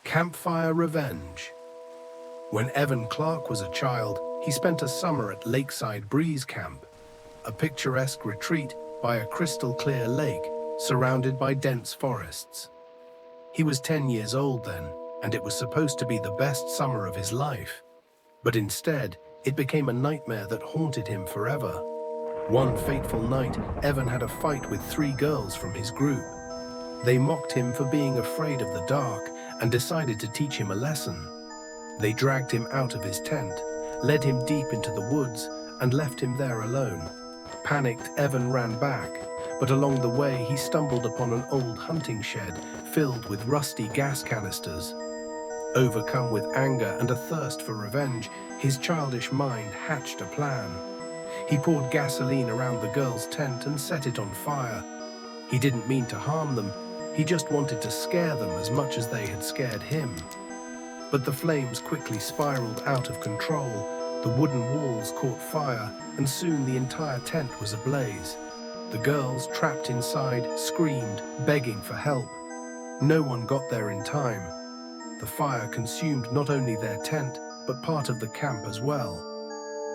Campfire Revenge. When Evan Clark was a child, he spent a summer at Lakeside Breeze Camp, a picturesque retreat by a crystal-clear lake surrounded by dense forests. He was 10 years old then, and it was supposed to be the best summer of his life. But instead, it became a nightmare that haunted him forever. One fateful night, Evan had a fight with 3 girls from his group. They mocked him for being afraid of the dark and decided to teach him a lesson. They dragged him out of his tent, led him deep into the woods, and left him there alone. Panicked, Evan ran back, but along the way he stumbled upon an old hunting shed filled with rusty gas canisters. Overcome with anger and a thirst for revenge, his childish mind hatched a plan. He poured gasoline around the girls' tent and set it on fire. He didn't mean to harm them, he just wanted to scare them as much as they had scared him. But the flames quickly spiraled out of control. The wooden walls caught fire, and soon the entire tent was ablaze. The girls, trapped inside, screamed, begging for help. No one got there in time. The fire consumed not only their tent, but part of the camp as well.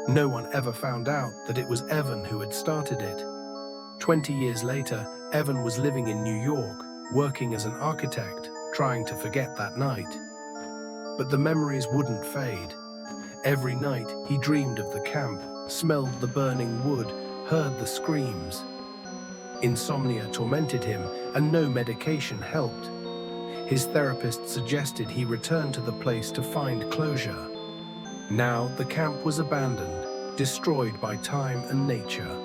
No one ever found out that it was Evan who had started it. 20 years later, Evan was living in New York, working as an architect, trying to forget that night. But the memories wouldn't fade. Every night, he dreamed of the camp, smelled the burning wood, heard the screams. Insomnia tormented him, and no medication helped. His therapist suggested he return to the place to find closure. Now, the camp was abandoned, destroyed by time and nature.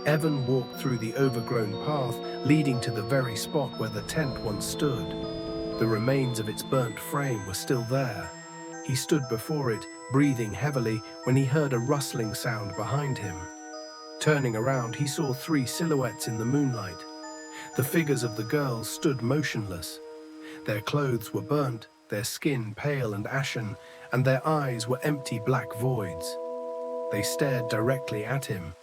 Evan walked through the overgrown path leading to the very spot where the tent once stood. The remains of its burnt frame were still there. He stood before it, breathing heavily, when he heard a rustling sound behind him. Turning around, he saw 3 silhouettes in the moonlight. The figures of the girls stood motionless. Their clothes were burnt, their skin pale and ashen, and their eyes were empty black voids. They stared directly at him.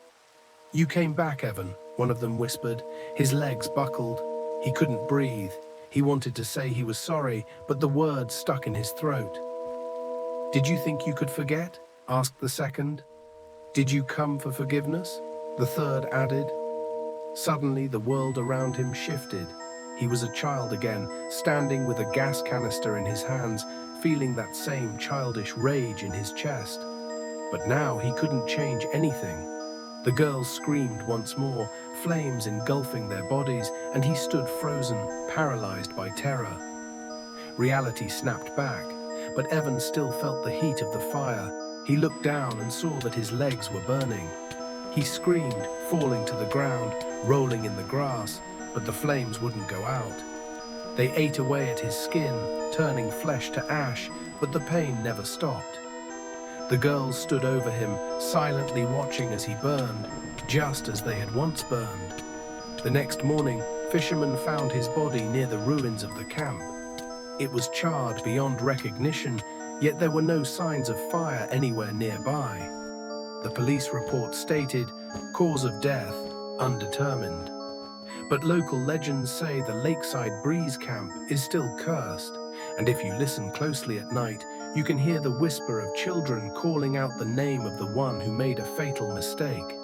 "You came back, Evan," one of them whispered. His legs buckled. He couldn't breathe. He wanted to say he was sorry, but the words stuck in his throat. "Did you think you could forget?" asked the second. "Did you come for forgiveness?" the third added. Suddenly, the world around him shifted. He was a child again, standing with a gas canister in his hands, feeling that same childish rage in his chest. But now he couldn't change anything. The girls screamed once more, flames engulfing their bodies, and he stood frozen, paralyzed by terror. Reality snapped back, but Evan still felt the heat of the fire. He looked down and saw that his legs were burning. He screamed, falling to the ground, rolling in the grass, but the flames wouldn't go out. They ate away at his skin, turning flesh to ash, but the pain never stopped. The girls stood over him, silently watching as he burned, just as they had once burned. The next morning, fishermen found his body near the ruins of the camp. It was charred beyond recognition, yet there were no signs of fire anywhere nearby. The police report stated, "Cause of death, undetermined." But local legends say the Lakeside Breeze Camp is still cursed, and if you listen closely at night, you can hear the whisper of children calling out the name of the one who made a fatal mistake.